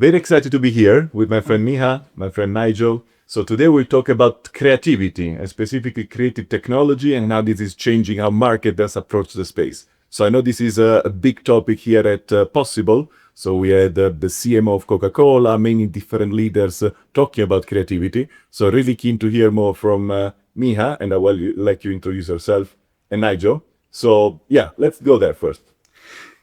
Very excited to be here with my friend Miha, my friend Najoh. So today we'll talk about creativity, and specifically creative technology, and how this is changing how marketers approach the space. So I know this is a big topic here at Possible. So we had the CMO of Coca-Cola, many different leaders talking about creativity. So really keen to hear more from Miha, and I will let you introduce yourself, and Najoh. So yeah, let's go there first.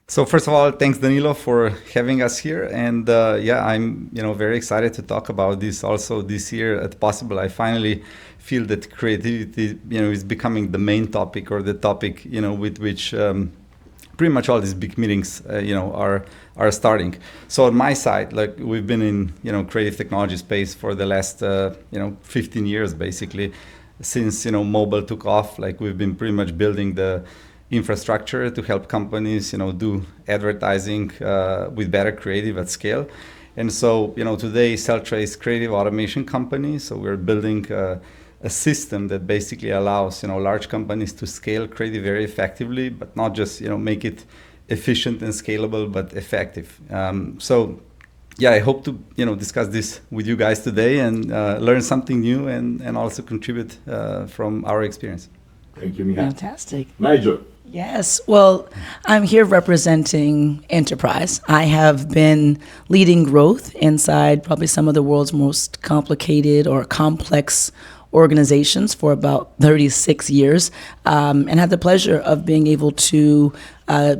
So first of all, thanks Danilo for having us here, and I'm very excited to talk about this. Also this year at Possible, I finally feel that creativity is becoming the main topic, or the topic with which pretty much all these big meetings are starting. So on my side, like we've been in creative technology space for the last 15 years basically, since mobile took off. Like we've been pretty much building the infrastructure to help companies do advertising with better creative at scale. And so today Celtra is creative automation company, so we're building a system that basically allows large companies to scale creative very effectively, but not just make it efficient and scalable, but effective. I hope to discuss this with you guys today and learn something new and also contribute from our experience. Thank you, Miha. Fantastic. Najoh. Yes. Well, I'm here representing enterprise. I have been leading growth inside probably some of the world's most complicated or complex organizations for about 36 years, and had the pleasure of being able to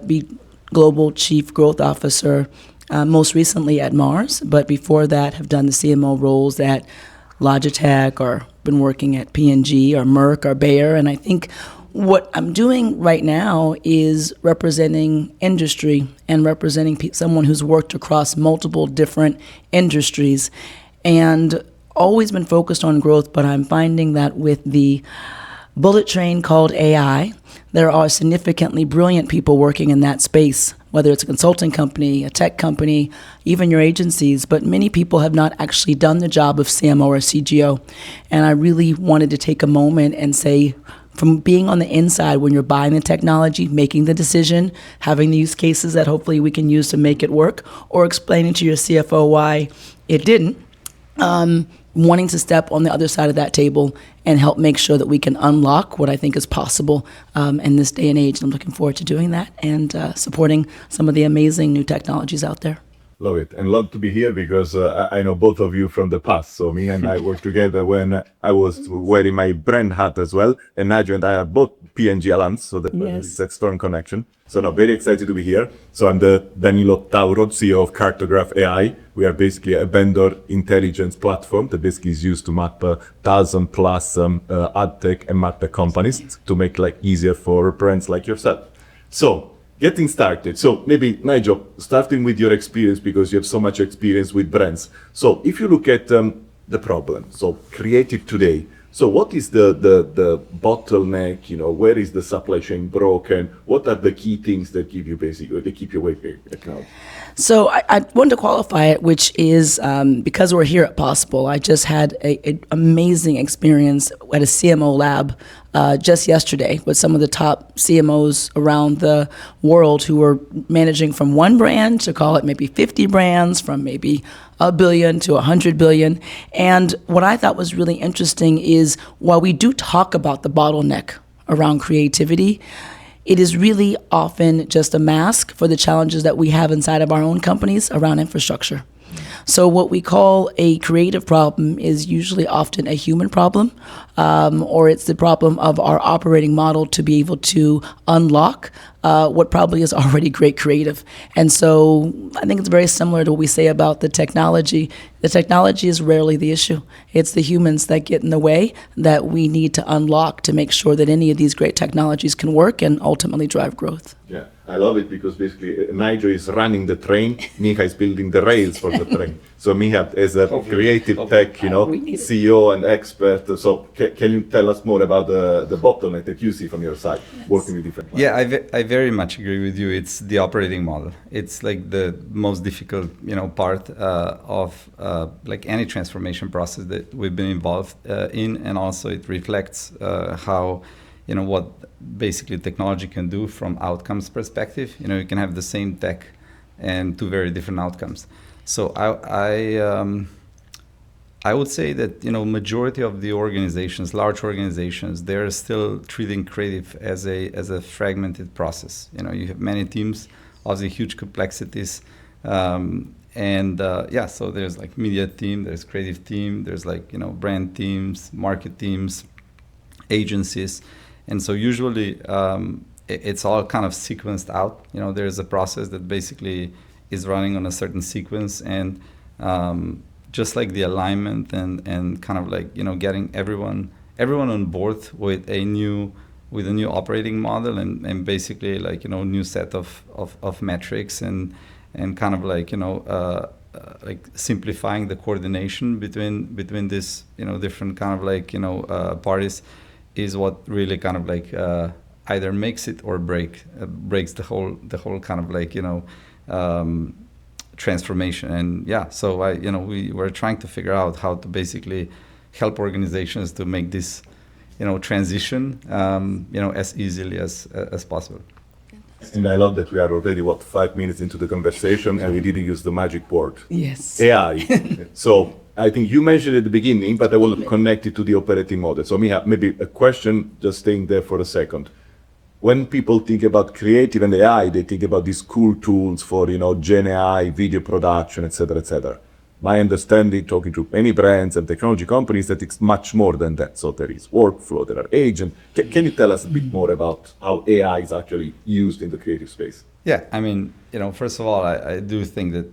be Global Chief Growth Officer most recently at Mars, but before that have done the CMO roles at Logitech, or been working at P&G or Merck or Bayer. And I think what I'm doing right now is representing industry and representing someone who's worked across multiple different industries and always been focused on growth. But I'm finding that with the bullet train called AI, there are significantly brilliant people working in that space, whether it's a consulting company, a tech company, even your agencies, but many people have not actually done the job of CMO or CGO. And I really wanted to take a moment and say, from being on the inside when you're buying the technology, making the decision, having the use cases that hopefully we can use to make it work, or explaining to your CFO why it didn't, wanting to step on the other side of that table and help make sure that we can unlock what I think is possible in this day and age. And I'm looking forward to doing that and supporting some of the amazing new technologies out there. Love it, and love to be here because I know both of you from the past. So me and I worked together when I was wearing my brand hat as well, and Najoh and I are both P&G alums, so that's a strong connection. So now very excited to be here. So I'm the Danilo Tauro, CEO of CartographAI. We are basically a vendor intelligence platform that basically is used to map 1,000 plus ad tech and martech companies to make life easier for brands like yourself. So getting started. So maybe Najoh, starting with your experience, because you have so much experience with brands. So if you look at the problem, so creative today, so what is the bottleneck? Where is the supply chain broken? What are the key things that give you basically, they keep you awake at now? So I wanted to qualify it, which is because we're here at Possible, I just had an amazing experience at a CMO lab just yesterday with some of the top CMOs around the world who were managing from one brand to call it maybe 50 brands, from maybe $1 billion to $100 billion. And what I thought was really interesting is while we do talk about the bottleneck around creativity, it is really often just a mask for the challenges that we have inside of our own companies around infrastructure. So what we call a creative problem is usually often a human problem, or it's the problem of our operating model to be able to unlock what probably is already great creative. And so I think it's very similar to what we say about the technology. The technology is rarely the issue. It's the humans that get in the way that we need to unlock to make sure that any of these great technologies can work and ultimately drive growth. Yeah, I love it because basically Najoh is running the train, Miha is building the rails for the train. So Miha, as a creative tech, CEO and expert, so can you tell us more about the bottleneck that you see from your side, working with different clients? Yeah, I very much agree with you. It's the operating model. It's like the most difficult, part of like any transformation process that we've been involved in, and also it reflects how what basically technology can do from outcomes perspective. You can have the same tech and two very different outcomes. So I would say that majority of the organizations, large organizations, they're still treating creative as a fragmented process. You have many teams, obviously huge complexities, so there's like media team, there's creative team, there's like brand teams, market teams, agencies, and so usually it's all kind of sequenced out. There's a process that basically is running on a certain sequence, and just like the alignment and kind of like getting everyone on board with a new operating model and basically like new set of metrics and kind of like like simplifying the coordination between this different kind of like parties is what really kind of like either makes it or breaks the whole kind of like transformation. And so we were trying to figure out how to basically help organizations to make this transition as easily as possible. And I love that we are already 5 minutes into the conversation and we didn't use the magic word. Yes. AI. So I think you mentioned at the beginning, but I will connect it to the operating model. So Miha, maybe a question, just staying there for a second. When people think about creative and AI, they think about these cool tools for, Gen AI, video production, et cetera, et cetera. My understanding, talking to many brands and technology companies, that it's much more than that. So there is workflow, there are agents. Can you tell us a bit more about how AI is actually used in the creative space? Yeah, I mean, first of all, I do think that,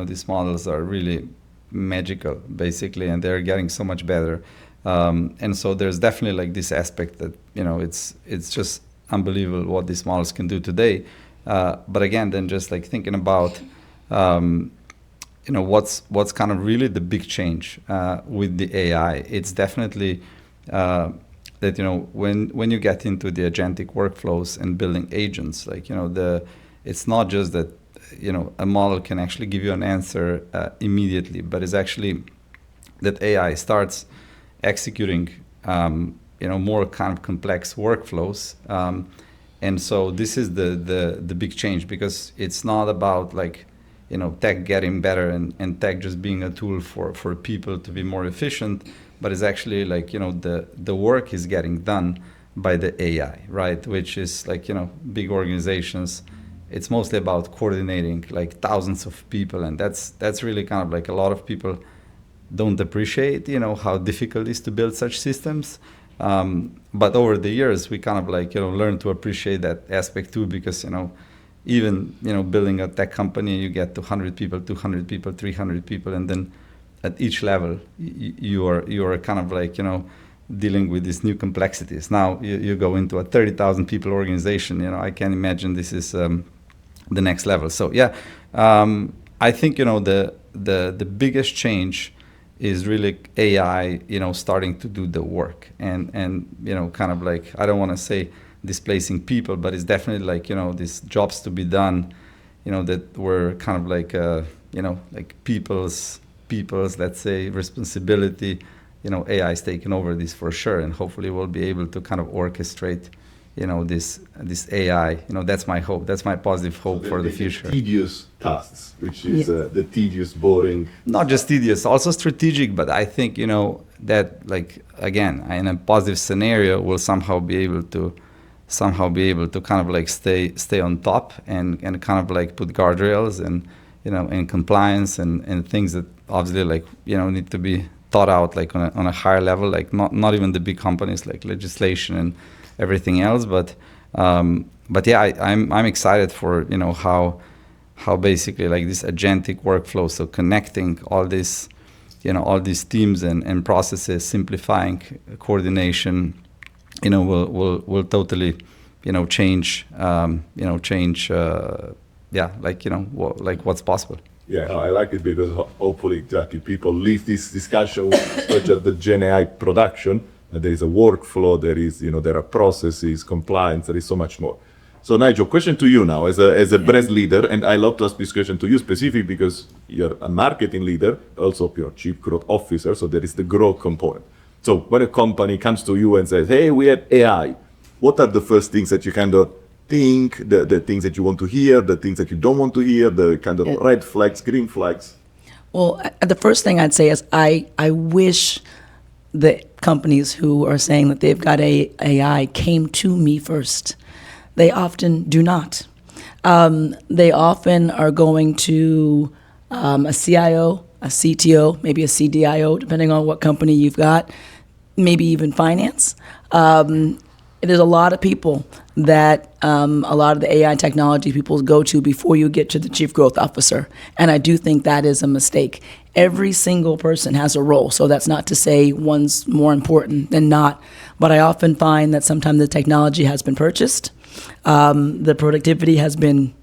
these models are really magical, basically, and they're getting so much better. And so there's definitely like this aspect that, it's just unbelievable what these models can do today. But again, then just like thinking about, what's kind of really the big change with the AI. It's definitely that when you get into the agentic workflows and building agents, like it's not just that a model can actually give you an answer immediately, but it's actually that AI starts executing more kind of complex workflows. And so this is the big change, because it's not about like tech getting better and tech just being a tool for people to be more efficient, but it's actually like the work is getting done by the AI, right? Which is like big organizations, it's mostly about coordinating like thousands of people, and that's really kind of like a lot of people don't appreciate how difficult it is to build such systems. But over the years we kind of like learn to appreciate that aspect too, because even building a tech company, you get to 100 people, 200 people, 300 people, and then at each level you are kind of like dealing with these new complexities. Now you go into a 30,000 people organization. I can imagine this is the next level. So I think the biggest change is really AI starting to do the work and kind of like, I don't want to say displacing people, but it's definitely like these jobs to be done that were kind of like like people's let's say responsibility. AI is taking over this for sure, and hopefully we'll be able to kind of orchestrate this AI. That's my hope, that's my positive hope for the future. Tedious tasks, which is the tedious, boring, not just tedious, also strategic. But I think that, like, again, in a positive scenario, we'll somehow be able to kind of like stay on top and kind of like put guardrails and and compliance and things that obviously like need to be thought out like on a higher level, like not even the big companies like legislation and everything else, but I'm excited for how basically like this agentic workflow, so connecting all this all these teams and processes, simplifying coordination, will totally change like what's possible. Yeah, I like it because hopefully exactly people leave this discussion with not just the Gen AI production. There is a workflow, there is there are processes, compliance, there is so much more. So Najoh, question to you now as a brand leader, and I love to ask this question to you specifically because you're a marketing leader, also you're chief growth officer, so there is the growth component. So when a company comes to you and says, hey, we have AI, what are the first things that you kind of think, the things that you want to hear, the things that you don't want to hear, the kind of red flags, green flags? Well, the first thing I'd say is I wish the companies who are saying that they've got AI came to me first. They often do not. They often are going to a CIO, a CTO, maybe a CDIO, depending on what company you've got, maybe even finance. There's a lot of people that a lot of the AI technology people go to before you get to the chief growth officer. And I do think that is a mistake. Every single person has a role. So that's not to say one's more important than not. But I often find that sometimes the technology has been purchased. The productivity has been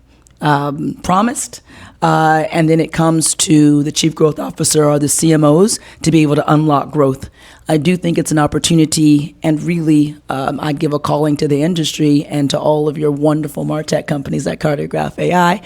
promised. And then it comes to the chief growth officer or the CMOs to be able to unlock growth. I do think it's an opportunity, and really, I give a calling to the industry and to all of your wonderful MarTech companies like CartographAI.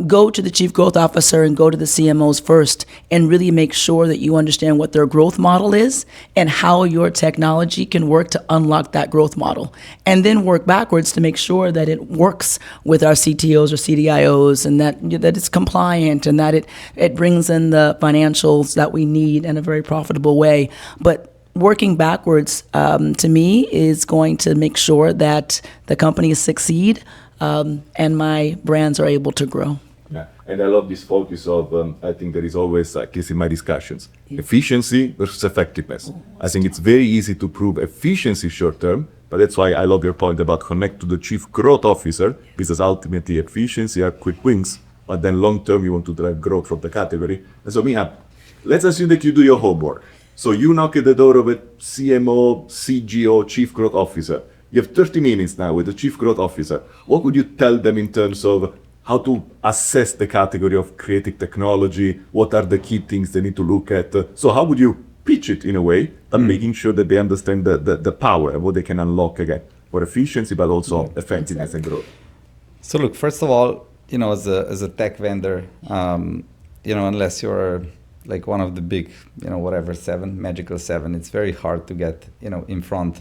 Go to the chief growth officer and go to the CMOs first, and really make sure that you understand what their growth model is and how your technology can work to unlock that growth model, and then work backwards to make sure that it works with our CTOs or CDIOs, and that it's compliant, and that it brings in the financials that we need in a very profitable way. But working backwards, to me, is going to make sure that the companies succeed, and my brands are able to grow. Yeah, and I love this focus of, I think there is always, at least in my discussions, efficiency versus effectiveness. I think it's very easy to prove efficiency short term, but that's why I love your point about connect to the chief growth officer, because ultimately efficiency are quick wins, but then long term you want to drive growth from the category. And so Miha, let's assume that you do your homework. So you knock at the door of a CMO, CGO, Chief Growth Officer. You have 30 minutes now with the Chief Growth Officer. What would you tell them in terms of how to assess the category of creative technology? What are the key things they need to look at? So how would you pitch it in a way that making sure that they understand the power and what they can unlock again for efficiency, but also effectiveness and growth? So look, first of all, as a tech vendor, unless you're like one of the big, magical seven, it's very hard to get, in front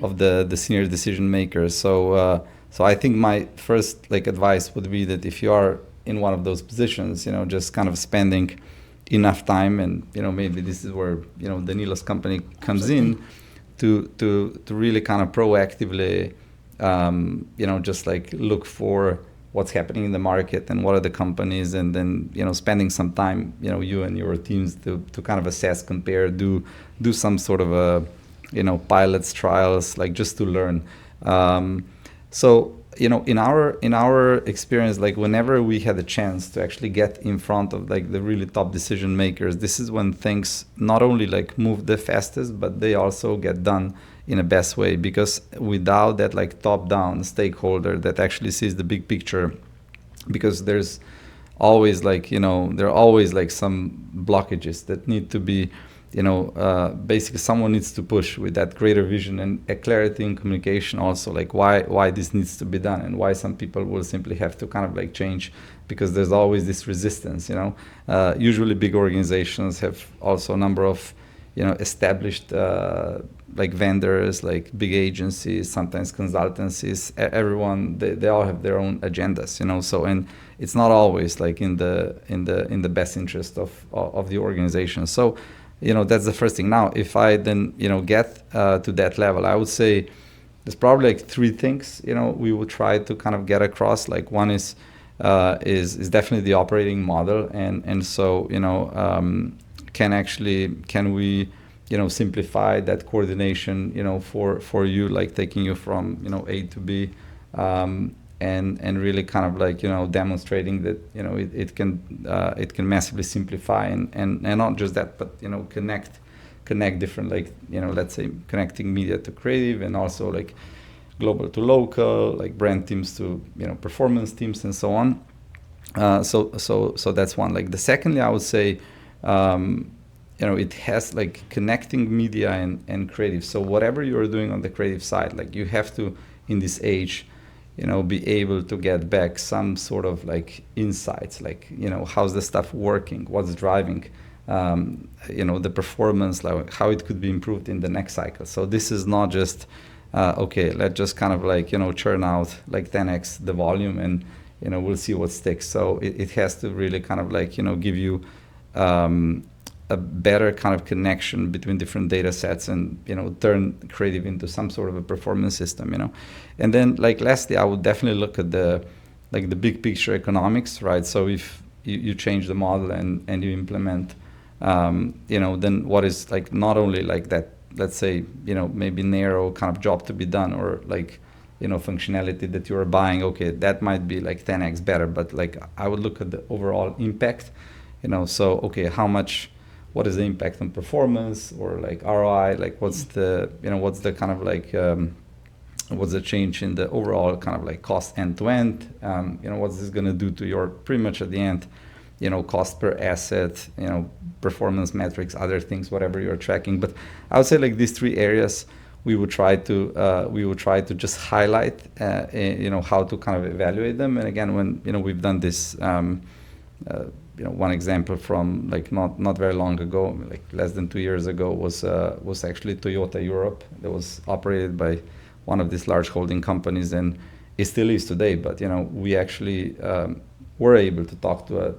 of the senior decision makers. So I think my first advice would be that if you are in one of those positions, just kind of spending enough time, and maybe this is where Danilo's company comes in, to really kind of proactively, just look for what's happening in the market and what are the companies, and then spending some time you and your teams to kind of assess, compare, do some sort of a pilots, trials, just to learn. So in our experience, whenever we had a chance to actually get in front of the really top decision makers, this is when things not only move the fastest, but they also get done in a best way, because without that top-down stakeholder that actually sees the big picture, because there's always there are always some blockages that need to be basically someone needs to push with that greater vision and a clarity in communication, also why this needs to be done, and why some people will simply have to kind of change, because there's always this resistance. Usually big organizations have also a number of established vendors, big agencies, sometimes consultancies. Everyone, they all have their own agendas, So, and it's not always in the best interest of the organization. So, that's the first thing. Now, if I then get to that level, I would say there's probably three things we will try to kind of get across. One is definitely the operating model, and so can we simplify that coordination for you, taking you from A to B, and really kind of demonstrating that it can massively simplify, and not just that, but connect different let's say connecting media to creative, and also global to local, brand teams to performance teams, and so on. So that's one. The secondly, I would say it has connecting media and creative. So whatever you're doing on the creative side, you have to, in this age, be able to get back some sort of insights, how's the stuff working, what's driving, the performance, how it could be improved in the next cycle. So this is not just, okay, let's just kind of churn out 10x the volume, and we'll see what sticks. So it has to really kind of give you a better kind of connection between different data sets and, turn creative into some sort of a performance system, And then, like, lastly, I would definitely look at the big picture economics, right? So if you change the model and you implement, then what is, like, not only like that, let's say, maybe narrow kind of job to be done, or like, functionality that you're buying, okay, that might be like 10x better, but like I would look at the overall impact, so, okay, what is the impact on performance, or like ROI, like what's the kind of like, what's the change in the overall kind of like cost end to end, what's this going to do to your, pretty much at the end, cost per asset, performance metrics, other things, whatever you're tracking. But I would say like these three areas, we would try to just highlight, how to kind of evaluate them. And again, when, we've done this, one example from like not very long ago, like less than 2 years ago, was actually Toyota Europe, that was operated by one of these large holding companies, and it still is today. But we actually were able to talk to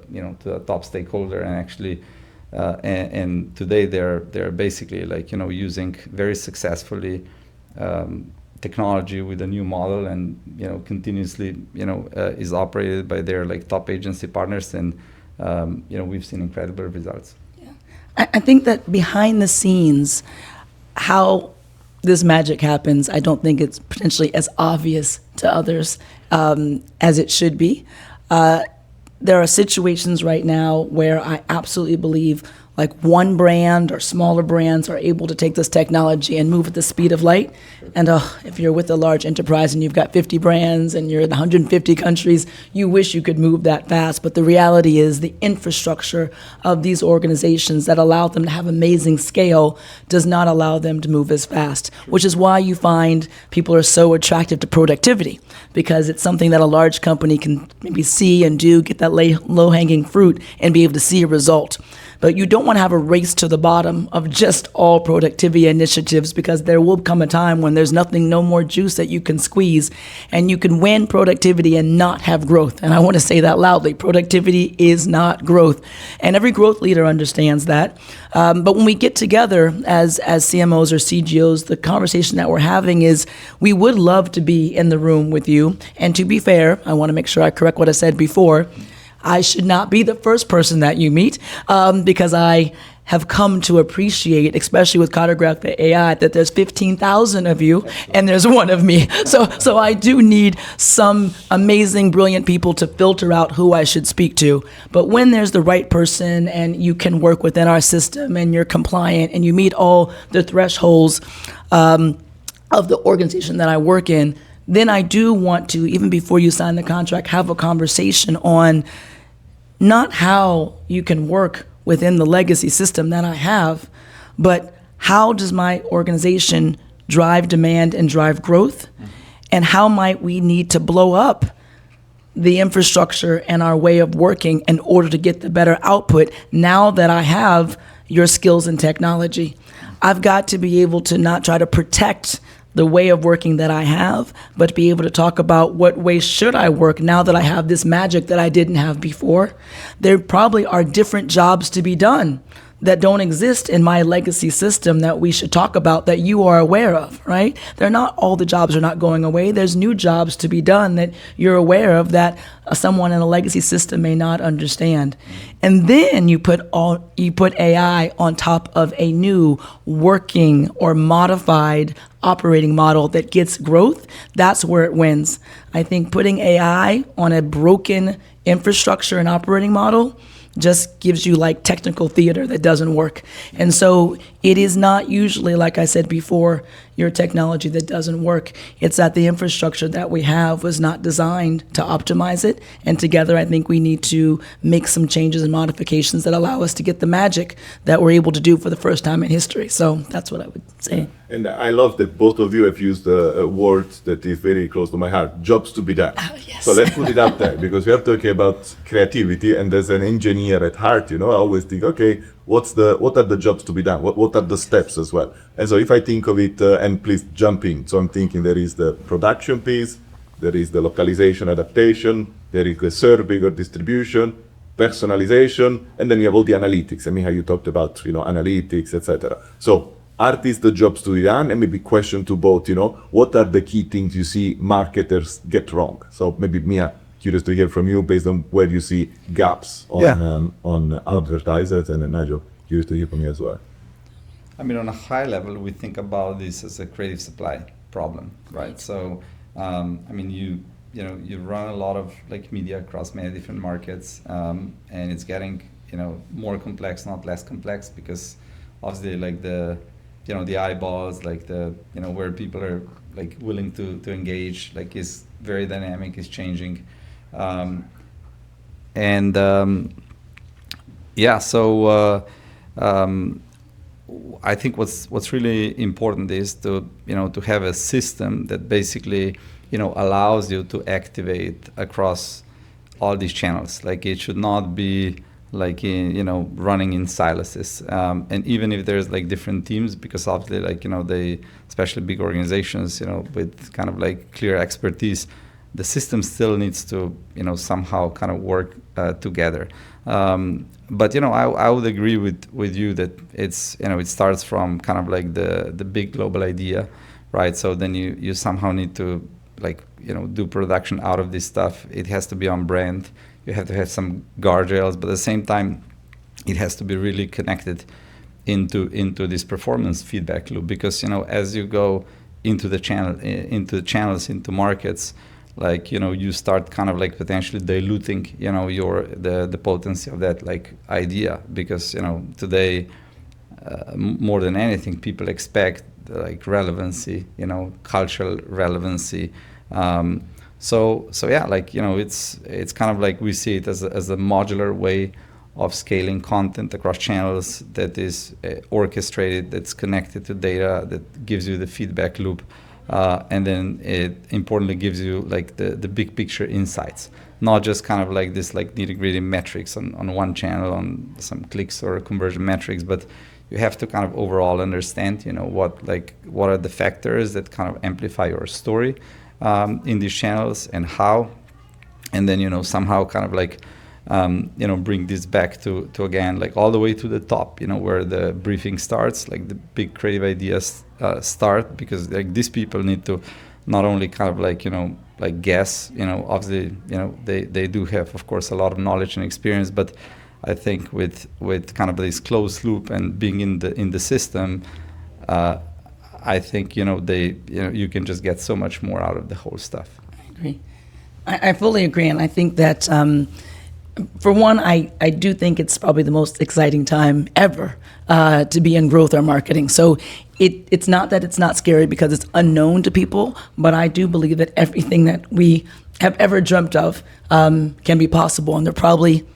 a top stakeholder, and actually, and today they're basically like using very successfully technology with a new model, and continuously is operated by their like top agency partners, and we've seen incredible results. Yeah. I think that behind the scenes, how this magic happens, I don't think it's potentially as obvious to others as it should be. There are situations right now where I absolutely believe like one brand or smaller brands are able to take this technology and move at the speed of light. And if you're with a large enterprise and you've got 50 brands and you're in 150 countries, you wish you could move that fast. But the reality is the infrastructure of these organizations that allow them to have amazing scale does not allow them to move as fast, which is why you find people are so attracted to productivity, because it's something that a large company can maybe see and do, get that low-hanging fruit and be able to see a result. But you don't want to have a race to the bottom of just all productivity initiatives, because there will come a time when there's no more juice that you can squeeze, and you can win productivity and not have growth. And I want to say that loudly. Productivity is not growth. And every growth leader understands that. But when we get together as CMOs or CGOs, the conversation that we're having is we would love to be in the room with you. And to be fair, I want to make sure I correct what I said before. I should not be the first person that you meet, because I have come to appreciate, especially with CartographAI, that there's 15,000 of you and there's one of me. So I do need some amazing, brilliant people to filter out who I should speak to. But when there's the right person and you can work within our system and you're compliant and you meet all the thresholds of the organization that I work in, then I do want to, even before you sign the contract, have a conversation on not how you can work within the legacy system that I have, but how does my organization drive demand and drive growth? And how might we need to blow up the infrastructure and our way of working in order to get the better output now that I have your skills and technology? I've got to be able to not try to protect the way of working that I have, but be able to talk about what way should I work now that I have this magic that I didn't have before. There probably are different jobs to be done that don't exist in my legacy system that we should talk about, that you are aware of, right? They're not, all the jobs are not going away. There's new jobs to be done that you're aware of that someone in a legacy system may not understand. And then you put AI on top of a new working or modified operating model that gets growth. That's where it wins. I think putting AI on a broken infrastructure and operating model just gives you like technical theater that doesn't work. And so it is not usually, like I said before, your technology that doesn't work. It's that the infrastructure that we have was not designed to optimize it. And together, I think we need to make some changes and modifications that allow us to get the magic that we're able to do for the first time in history. So that's what I would say. And I love that both of you have used a word that is very close to my heart, jobs to be done. Oh, yes. So let's put it up there, because we have to talk about creativity, and as an engineer at heart, I always think, okay, what are the jobs to be done? What are the steps as well? And so if I think of it, and please jump in. So I'm thinking there is the production piece, there is the localization adaptation, there is the serving or distribution, personalization, and then you have all the analytics. I mean, how you talked about, analytics, etc. So are these the jobs to be done? And maybe question to both, what are the key things you see marketers get wrong? So maybe Miha, curious to hear from you based on where you see gaps on advertisers, and then Najoh, curious to hear from you as well. I mean, on a high level, we think about this as a creative supply problem, right? So, I mean, you run a lot of like media across many different markets, and it's getting, more complex, not less complex, because obviously like the eyeballs, like where people are like willing to engage, like is very dynamic, is changing. I think what's really important is to have a system that basically allows you to activate across all these channels. Like it should not be like running in silos. And even if there's like different teams, because obviously like they, especially big organizations, with kind of like clear expertise, the system still needs to somehow kind of work together. But I would agree with you that it's it starts from kind of like the big global idea, right? So then you somehow need to like do production out of this stuff. It has to be on brand. You have to have some guardrails, but at the same time, it has to be really connected into this performance feedback loop. Because as you go into the channels, into markets, like you start kind of like potentially diluting the potency of that like idea, because today more than anything people expect like relevancy, cultural relevancy. So yeah, like it's kind of like we see it as a modular way of scaling content across channels that is orchestrated, that's connected to data, that gives you the feedback loop. And then it importantly gives you like the big picture insights, not just kind of like this like nitty-gritty metrics on one channel, on some clicks or conversion metrics, but you have to kind of overall understand, what are the factors that kind of amplify your story in these channels, and how, and then somehow kind of like bring this back to again like all the way to the top, where the briefing starts, like the big creative ideas start, because like these people need to not only kind of like like guess, obviously they do have of course a lot of knowledge and experience, but I think with kind of this closed loop and being in the system, I think you can just get so much more out of the whole stuff. I agree. I fully agree, and I think that for one, I do think it's probably the most exciting time ever to be in growth or marketing. So it's not that it's not scary because it's unknown to people, but I do believe that everything that we have ever dreamt of can be possible, and they're probably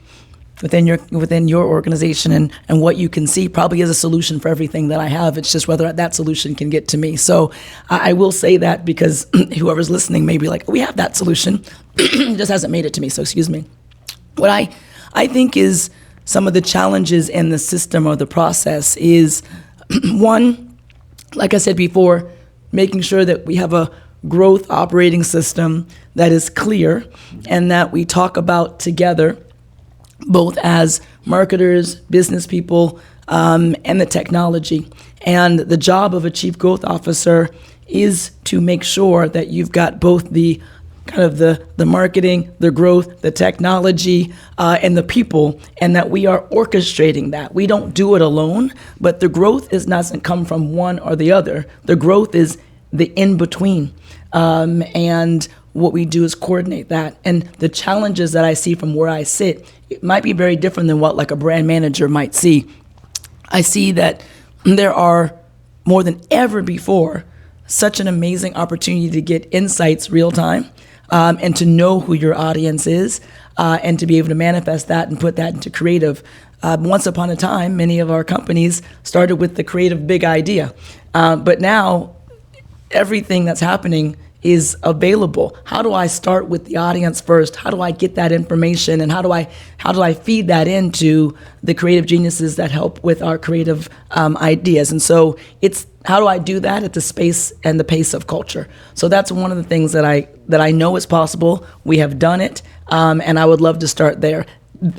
within your organization and what you can see probably is a solution for everything that I have. It's just whether that solution can get to me. So I will say that because whoever's listening may be like, we have that solution, it just hasn't made it to me. So excuse me. What I think is some of the challenges in the system or the process is, one, like I said before, making sure that we have a growth operating system that is clear and that we talk about together, both as marketers, business people, and the technology. And the job of a chief growth officer is to make sure that you've got both the kind of the marketing, the growth, the technology, and the people, and that we are orchestrating that. We don't do it alone, but the growth doesn't come from one or the other. The growth is the in-between. And what we do is coordinate that. And the challenges that I see from where I sit, it might be very different than what like a brand manager might see. I see that there are more than ever before such an amazing opportunity to get insights real time, and to know who your audience is, and to be able to manifest that and put that into creative. Once upon a time, many of our companies started with the creative big idea, but now everything that's happening is available. How do I start with the audience first? How do I get that information, and how do I feed that into the creative geniuses that help with our creative ideas? And so it's how do I do that at the space and the pace of culture? So that's one of the things that I know is possible. We have done it, and I would love to start there.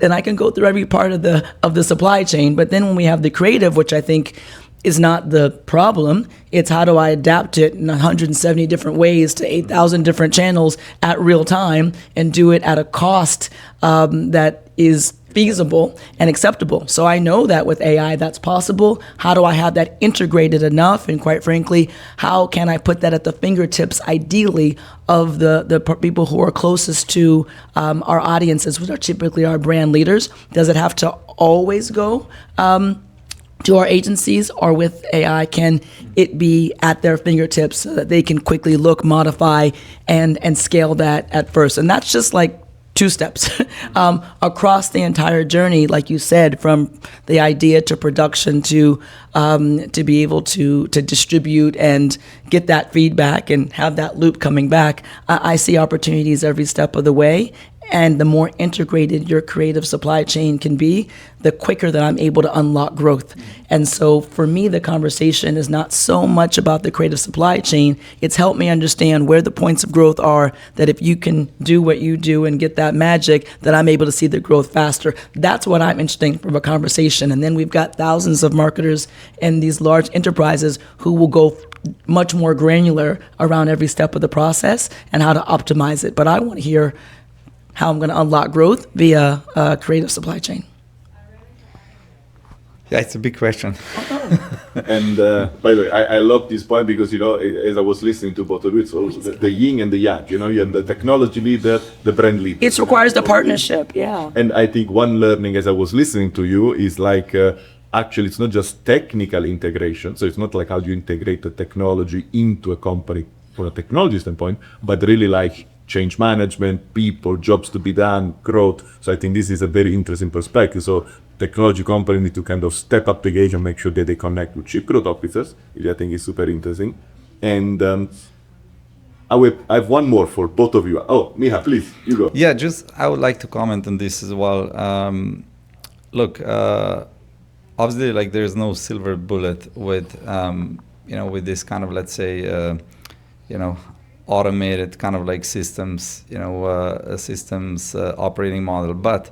and I can go through every part of the supply chain. But then when we have the creative, which I think is not the problem, it's how do I adapt it in 170 different ways to 8,000 different channels at real time and do it at a cost that is feasible and acceptable. So I know that with AI that's possible. How do I have that integrated enough? And quite frankly, how can I put that at the fingertips, ideally, of the people who are closest to our audiences, which are typically our brand leaders? Does it have to always go to our agencies, or with AI, can it be at their fingertips so that they can quickly look, modify, and scale that at first? And that's just like 2 steps across the entire journey, like you said, from the idea to production to be able to distribute and get that feedback and have that loop coming back. I see opportunities every step of the way. And the more integrated your creative supply chain can be, the quicker that I'm able to unlock growth. And so for me, the conversation is not so much about the creative supply chain. It's helped me understand where the points of growth are, that if you can do what you do and get that magic, that I'm able to see the growth faster. That's what I'm interested in from a conversation. And then we've got thousands of marketers in these large enterprises who will go much more granular around every step of the process and how to optimize it. But I want to hear how I'm going to unlock growth via a creative supply chain. Yeah, it's a big question. And by the way, I love this point because, as I was listening to both of you, it's also the yin and the yang, you're the technology leader, the brand leader. It requires the partnership, yeah. And I think one learning as I was listening to you is like, actually, it's not just technical integration. So it's not like how do you integrate the technology into a company from a technology standpoint, but really like change management, people, jobs to be done, growth. So I think this is a very interesting perspective. So technology companies need to kind of step up the game and make sure that they connect with chief growth officers, which I think is super interesting. And I have one more for both of you. Oh, Miha, please, you go. Yeah, I would like to comment on this as well. Look, obviously, like there's no silver bullet with, with this kind of, let's say, automated kind of like systems, systems operating model. But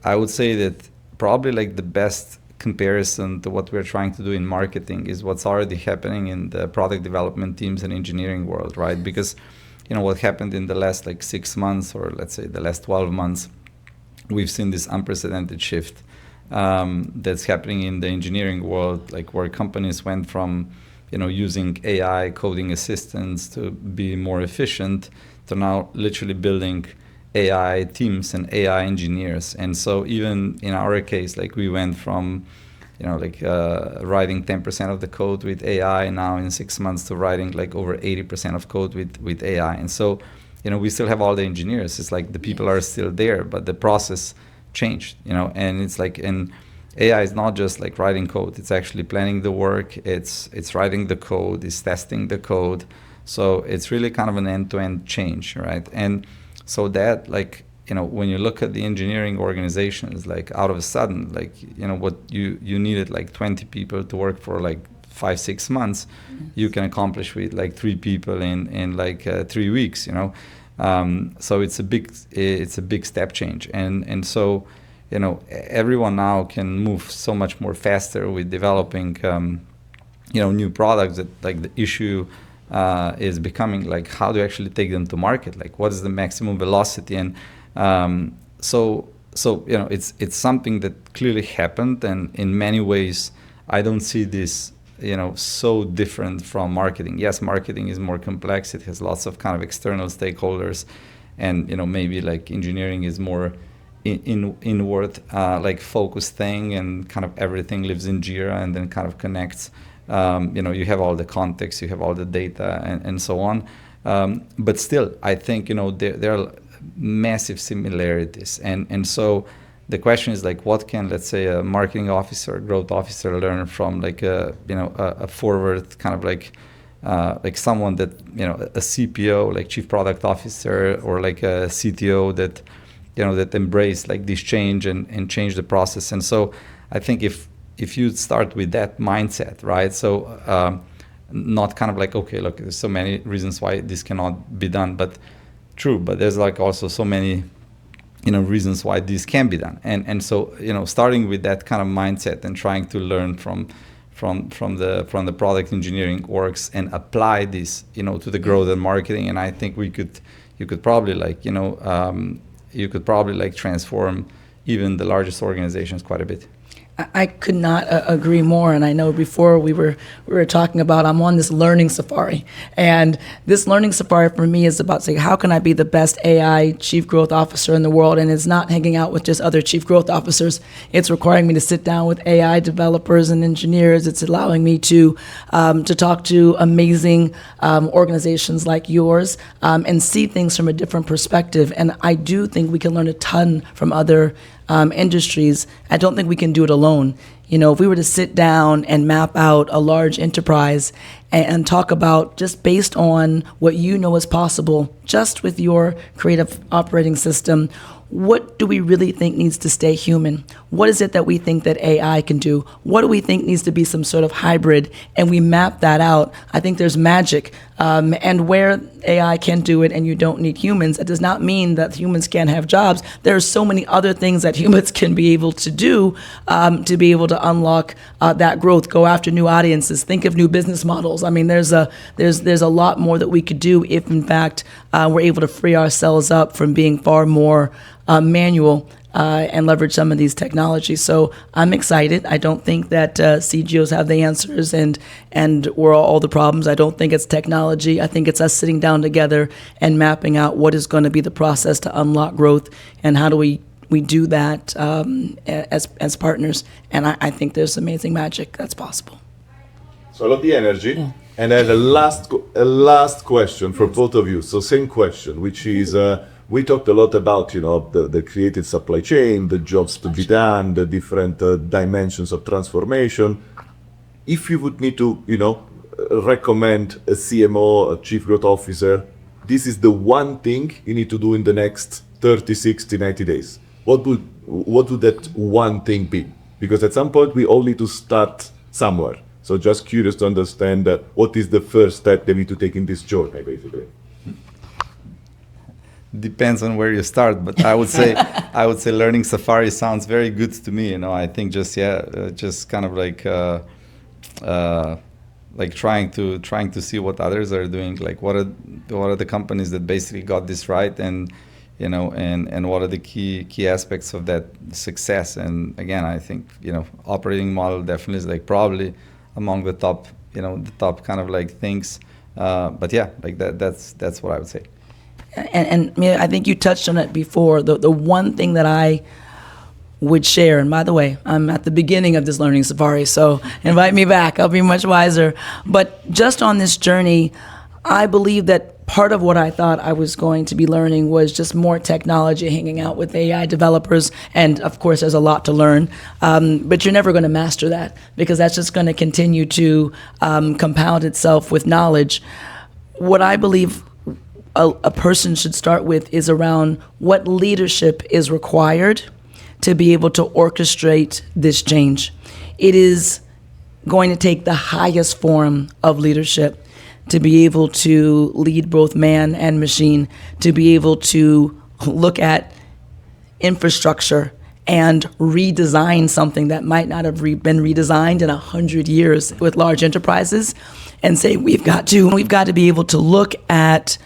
I would say that probably like the best comparison to what we're trying to do in marketing is what's already happening in the product development teams and engineering world, right? Because, what happened in the last like 6 months, or let's say the last 12 months, we've seen this unprecedented shift that's happening in the engineering world, like where companies went from using AI coding assistants to be more efficient, to now literally building AI teams and AI engineers. And so even in our case, like we went from, writing 10% of the code with AI now in 6 months to writing like over 80% of code with AI. And so, we still have all the engineers. It's like the people are still there, but the process changed, and it's like, and AI is not just like writing code. It's actually planning the work. It's writing the code. It's testing the code. So it's really kind of an end-to-end change, right? And so that, like, when you look at the engineering organizations, like out of a sudden, like, what you needed like 20 people to work for like 5-6 months, you can accomplish with like 3 people in like 3 weeks, So it's a big step change, and so. Everyone now can move so much more faster with developing, new products. That like the issue is becoming like how do you actually take them to market? Like what is the maximum velocity? And so it's something that clearly happened, and in many ways I don't see this so different from marketing. Yes, marketing is more complex. It has lots of kind of external stakeholders, and maybe like engineering is more inward like focused thing, and kind of everything lives in Jira and then kind of connects. You have all the context, you have all the data, and so on. But still, I think there are massive similarities, and so the question is like, what can, let's say, a marketing officer, growth officer learn from like a forward kind of like someone that a CPO, like chief product officer, or like a CTO that that embrace like this change and change the process. And so I think if you start with that mindset, right? So not kind of like, okay, look, there's so many reasons why this cannot be done, but true, but there's like also so many reasons why this can be done. And so, starting with that kind of mindset and trying to learn from the product engineering orgs and apply this, to the growth and marketing. And I think you could probably transform even the largest organizations quite a bit. I could not agree more. And I know before we were talking about, I'm on this learning safari. And this learning safari for me is about saying, how can I be the best AI chief growth officer in the world? And it's not hanging out with just other chief growth officers. It's requiring me to sit down with AI developers and engineers. It's allowing me to talk to amazing organizations like yours and see things from a different perspective. And I do think we can learn a ton from other industries. I don't think we can do it alone. If we were to sit down and map out a large enterprise and talk about, just based on what is possible, just with your creative operating system, what do we really think needs to stay human? What is it that we think that AI can do? What do we think needs to be some sort of hybrid? And we map that out. I think there's magic. And where AI can do it and you don't need humans, it does not mean that humans can't have jobs. There are so many other things that humans can be able to do to be able to unlock that growth, go after new audiences, think of new business models. I mean, there's a lot more that we could do if, in fact, we're able to free ourselves up from being far more manual and leverage some of these technologies. So I'm excited. I don't think that CGOs have the answers and we're all the problems. I don't think it's technology. I think it's us sitting down together and mapping out what is going to be the process to unlock growth and how do we do that as partners. And I think there's amazing magic that's possible. So I love the energy. Yeah. And I have a last question for both of you. So same question, which is, we talked a lot about, the creative supply chain, the jobs to be done, the different dimensions of transformation. If you would need to, recommend a CMO, a chief growth officer, this is the one thing you need to do in the next 30, 60, 90 days. What would that one thing be? Because at some point we all need to start somewhere. So just curious to understand what is the first step they need to take in this journey, basically. Depends on where you start, but I would say learning Safari sounds very good to me. I think just kind of like trying to see what others are doing. Like what are the companies that basically got this right, and what are the key aspects of that success. And again, I think operating model definitely is probably among the top kind of things. But yeah, that's what I would say. And I think you touched on it before. The one thing that I would share, and by the way, I'm at the beginning of this learning safari, so invite me back. I'll be much wiser. But just on this journey, I believe that part of what I thought I was going to be learning was just more technology, hanging out with AI developers. And of course, there's a lot to learn, but you're never going to master that because that's just going to continue to compound itself with knowledge. What I believe a person should start with is around what leadership is required to be able to orchestrate this change. It is going to take the highest form of leadership to be able to lead both man and machine, to be able to look at infrastructure and redesign something that might not have been redesigned in 100 years with large enterprises, and say we've got to be able to look at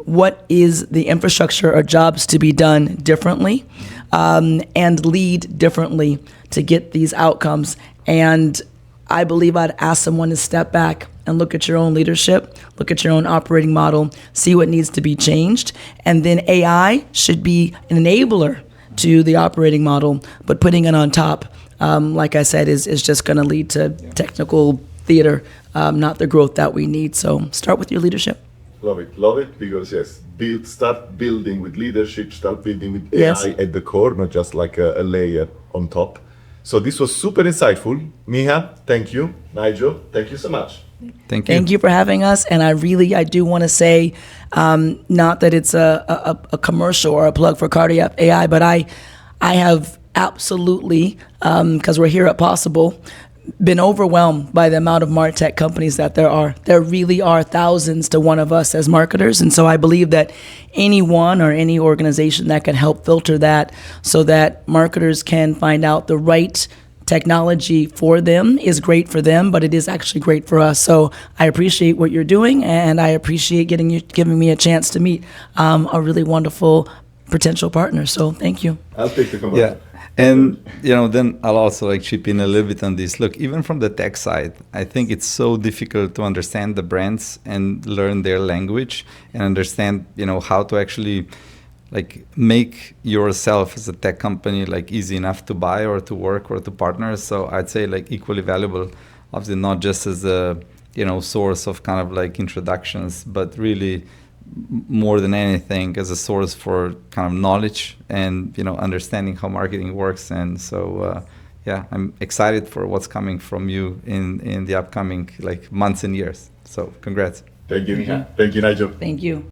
what is the infrastructure or jobs to be done differently, and lead differently to get these outcomes. And I believe I'd ask someone to step back and look at your own leadership, look at your own operating model, see what needs to be changed. And then AI should be an enabler to the operating model, but putting it on top, like I said, is just going to lead to technical theater, not the growth that we need. So start with your leadership. Love it, because yes, start building with leadership, start building with AI Yes. at the core, not just like a layer on top. So this was super insightful. Miha, thank you. Najoh, thank you so much. Thank you. Thank you for having us. And I do want to say, not that it's a commercial or a plug for CartographAI, but I have absolutely, because we're here at Possible, been overwhelmed by the amount of MarTech companies that there are. There really are thousands to one of us as marketers. And so I believe that anyone or any organization that can help filter that so that marketers can find out the right technology for them is great for them, but it is actually great for us. So I appreciate what you're doing, and I appreciate giving me a chance to meet a really wonderful potential partner. So thank you. I'll take the comment. Yeah. And, then I'll also like chip in a little bit on this. Look, even from the tech side, I think it's so difficult to understand the brands and learn their language and understand, how to actually like make yourself as a tech company like easy enough to buy or to work or to partner. So I'd say like equally valuable, obviously not just as a, source of kind of like introductions, but really more than anything as a source for kind of knowledge and understanding how marketing works. And so I'm excited for what's coming from you in the upcoming like months and years. So congrats. Thank you, Miha. Thank you, Najoh. Thank you.